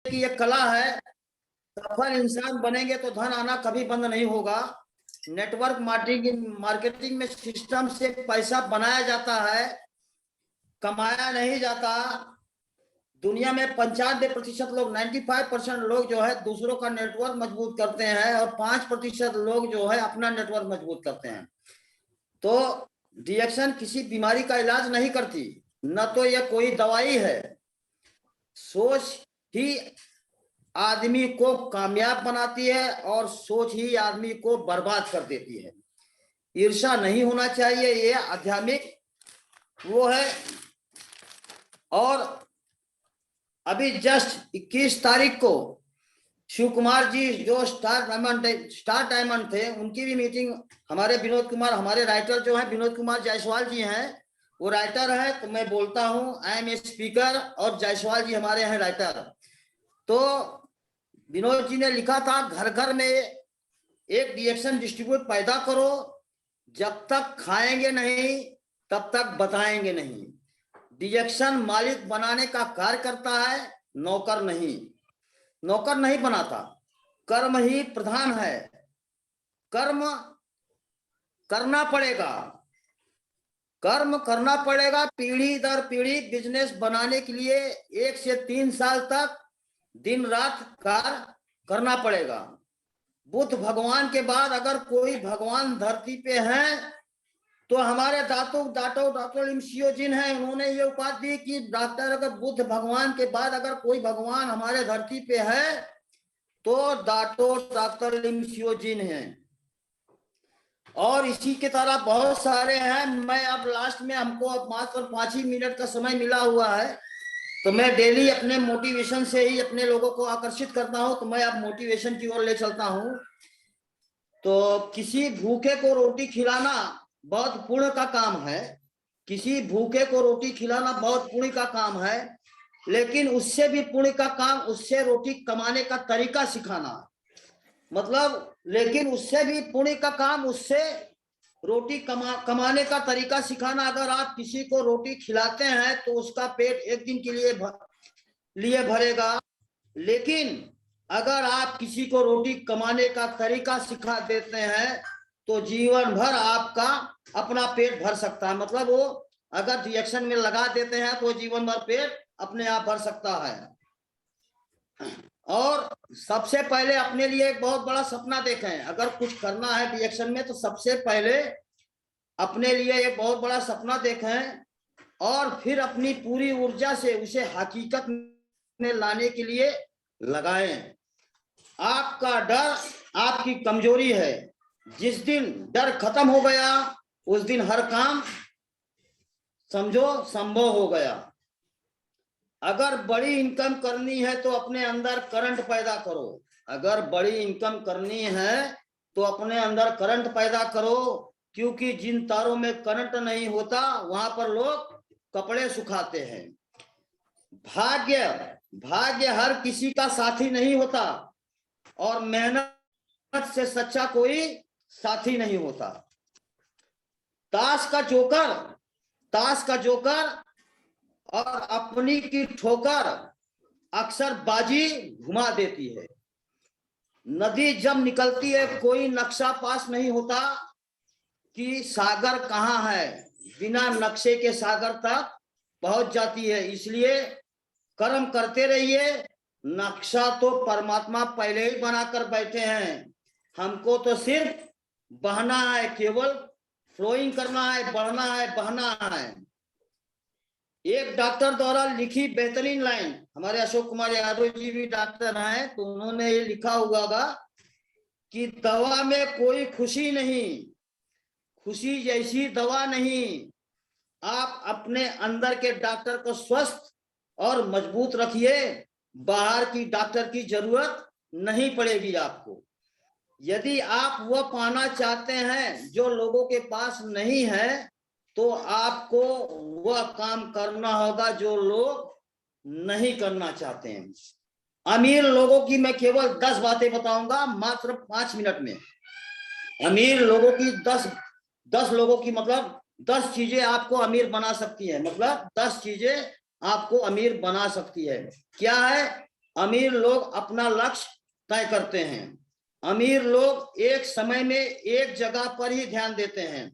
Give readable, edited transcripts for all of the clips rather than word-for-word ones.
की एक कला है। सफल इंसान बनेंगे तो धन आना कभी बंद नहीं होगा। नेटवर्क मार्केटिंग में सिस्टम से पैसा बनाया जाता है, कमाया नहीं जाता। दुनिया में 95% लोग, 95% लोग जो है दूसरों का नेटवर्क मजबूत करते हैं और 5% लोग जो है अपना नेटवर्क मजबूत करते हैं। तो डिएक्शन किसी बीमारी का इलाज नहीं करती, न तो यह कोई दवाई है। सोच ही आदमी को कामयाब बनाती है और सोच ही आदमी को बर्बाद कर देती है। ईर्ष्या नहीं होना चाहिए, ये आध्यात्मिक वो है। और अभी जस्ट 21 तारीख को शिव कुमार जी जो स्टार डायमंड थे, उनकी भी मीटिंग हमारे विनोद कुमार, हमारे राइटर जो है विनोद कुमार जायसवाल जी हैं, वो राइटर है। तो मैं बोलता हूं आई एम ए स्पीकर और जायसवाल जी हमारे हैं राइटर। तो विनोद जी ने लिखा था, घर घर में एक डिएक्शन डिस्ट्रीब्यूट पैदा करो, जब तक खाएंगे नहीं तब तक बताएंगे नहीं। डिएक्शन मालिक बनाने का कार्य करता है, नौकर नहीं। नौकर नहीं बनाता, कर्म ही प्रधान है। कर्म करना पड़ेगा, कर्म करना पड़ेगा। पीढ़ी दर पीढ़ी बिजनेस बनाने के लिए 1 से 3 साल तक दिन रात कार्य करना पड़ेगा। बुद्ध भगवान के बाद अगर कोई भगवान धरती पे हैं तो हमारे डॉक्टर लिमसियो जिन हैं, उन्होंने ये उपाधि दी कि डॉक्टर, अगर बुद्ध भगवान के बाद अगर कोई भगवान हमारे धरती पे है तो डॉक्टर लिमसियो जिन हैं। और इसी के तरह बहुत सारे हैं। मैं अब लास्ट में, हमको अब मात्र 5 ही मिनट का समय मिला हुआ है, तो मैं डेली अपने मोटिवेशन से ही अपने लोगों को आकर्षित करता हूं। तो मैं अब मोटिवेशन की ओर ले चलता हूं। तो किसी भूखे को रोटी खिलाना बहुत पुण्य का काम है। किसी भूखे को रोटी खिलाना बहुत पुण्य का काम है, लेकिन उससे भी पुण्य का काम उससे रोटी कमाने का तरीका सिखाना, मतलब, लेकिन उससे भी पुण्य का काम उससे रोटी कमाने का तरीका सिखाना। अगर आप किसी को रोटी खिलाते हैं तो उसका पेट एक दिन के लिए भरेगा, लेकिन अगर आप किसी को रोटी कमाने का तरीका सिखा देते हैं तो जीवन भर आपका अपना पेट भर सकता है। मतलब वो अगर रिएक्शन में लगा देते हैं तो जीवन भर पेट अपने आप भर सकता है। और सबसे पहले अपने लिए एक बहुत बड़ा सपना देखें। अगर कुछ करना है रिएक्शन में तो सबसे पहले अपने लिए एक बहुत बड़ा सपना देखें और फिर अपनी पूरी ऊर्जा से उसे हकीकत में लाने के लिए लगाएं। आपका डर आपकी कमजोरी है। जिस दिन डर खत्म हो गया उस दिन हर काम समझो संभव हो गया। अगर बड़ी इनकम करनी है तो अपने अंदर करंट पैदा करो। अगर बड़ी इनकम करनी है तो अपने अंदर करंट पैदा करो, क्योंकि जिन तारों में करंट नहीं होता वहां पर लोग कपड़े सुखाते हैं। भाग्य हर किसी का साथी नहीं होता और मेहनत से सच्चा कोई साथी नहीं होता। ताश का जोकर और अपनी की ठोकर अक्सर बाजी घुमा देती है। नदी जब निकलती है कोई नक्शा पास नहीं होता कि सागर कहाँ है, बिना नक्शे के सागर तक पहुंच जाती है। इसलिए कर्म करते रहिए। नक्शा तो परमात्मा पहले ही बनाकर बैठे हैं, हमको तो सिर्फ बहना है, केवल फ्लोइंग करना है, बढ़ना है, बहना है। एक डॉक्टर द्वारा लिखी बेहतरीन लाइन, हमारे अशोक कुमार यादव जी भी डॉक्टर हैं, तो उन्होंने ये लिखा हुआ कि दवा में कोई खुशी नहीं, खुशी जैसी दवा नहीं। आप अपने अंदर के डॉक्टर को स्वस्थ और मजबूत रखिए, बाहर की डॉक्टर की जरूरत नहीं पड़ेगी आपको। यदि आप वह पाना चाहते हैं जो लोगों के पास नहीं है तो आपको वह काम करना होगा जो लोग नहीं करना चाहते हैं। अमीर लोगों की मैं केवल 10 बातें बताऊंगा मात्र 5 मिनट में। अमीर लोगों की 10 लोगों की, मतलब 10 चीजें आपको अमीर बना सकती है। मतलब 10 चीजें आपको अमीर बना सकती है। क्या है? अमीर लोग अपना लक्ष्य तय करते हैं। अमीर लोग एक समय में एक जगह पर ही ध्यान देते हैं।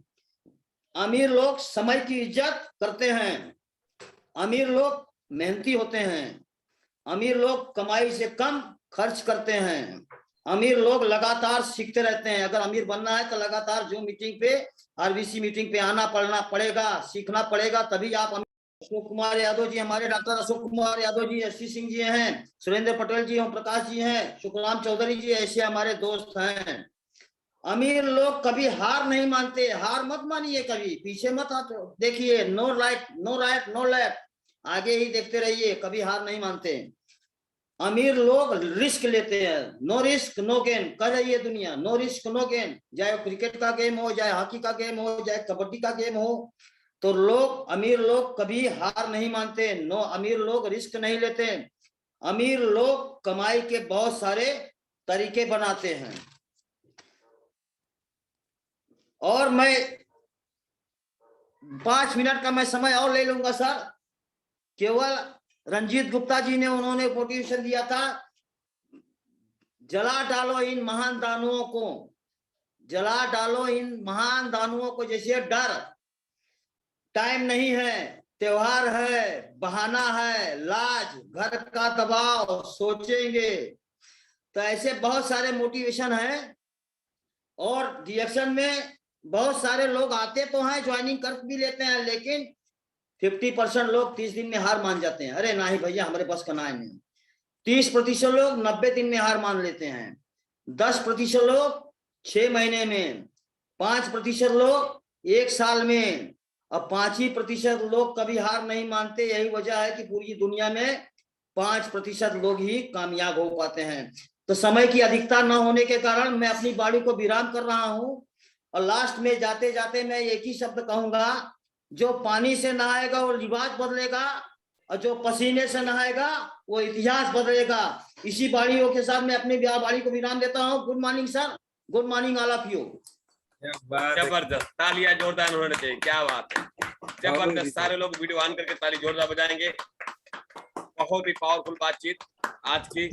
अमीर लोग समय की इज्जत करते हैं। अमीर लोग मेहनती होते हैं। अमीर लोग कमाई से कम खर्च करते हैं। अमीर लोग लगातार सीखते रहते हैं। अगर अमीर बनना है तो लगातार जो मीटिंग पे, आरबीसी मीटिंग पे आना पड़ेगा, सीखना पड़ेगा, तभी आप अमीर। अशोक कुमार यादव जी, हमारे डॉक्टर अशोक कुमार यादव जी, एसपी सिंह जी हैं, सुरेंद्र पटेल जी, ओम प्रकाश जी हैं, सुखराम चौधरी जी, ऐसे हमारे दोस्त हैं। अमीर लोग कभी हार नहीं मानते। हार मत मानिए, कभी पीछे मत देखिए। No right no right no left, आगे ही देखते रहिए, कभी हार नहीं मानते। अमीर लोग रिस्क लेते हैं। नो रिस्क नो गेन कह रही है दुनिया। नो रिस्क नो गेन, चाहे क्रिकेट का गेम हो, चाहे हॉकी का गेम हो, चाहे कबड्डी का गेम हो, तो अमीर लोग कभी हार नहीं मानते। नो, अमीर लोग रिस्क नहीं लेते। अमीर लोग कमाई के बहुत सारे तरीके बनाते हैं। और मैं 5 मिनट का मैं समय और ले लूंगा सर। केवल रंजीत गुप्ता जी ने, उन्होंने मोटिवेशन दिया था, जला डालो इन महान दानवों को, जला डालो इन महान दानवों को। जैसे डर, टाइम नहीं है, त्योहार है, बहाना है, लाज, घर का दबाव, सोचेंगे, तो ऐसे बहुत सारे मोटिवेशन है। और रिएक्शन में बहुत सारे लोग आते तो हैं, ज्वाइनिंग कर भी लेते हैं, लेकिन 50% लोग 30 दिन में हार मान जाते हैं। अरे नहीं भैया, हमारे बस का ना नहीं। 30% लोग 90 दिन में हार मान लेते हैं। 10% लोग 6 महीने में, 5% लोग 1 साल में, और 5% लोग कभी हार नहीं मानते। यही वजह है कि पूरी दुनिया में 5% लोग ही कामयाब हो पाते हैं। तो समय की अधिकता न होने के कारण मैं अपनी वाणी को विराम कर रहा हूं, और लास्ट में जाते जाते मैं एक ही शब्द कहूंगा, जो पानी से नहाएगा वो रिवाज बदलेगा, और जो पसीने से नहाएगा वो इतिहास बदलेगा। इसी वाणियों के साथ मैं अपनी वाणी को विराम देता हूँ। Good morning sir, good morning all of you. जबरदस्त, तालियां जोरदार होने चाहिए। क्या बात है, जबरदस्त। सारे लोग वीडियो ऑन करके ताली जोरदार बजाएंगे। बहुत ही पावरफुल बातचीत आज की।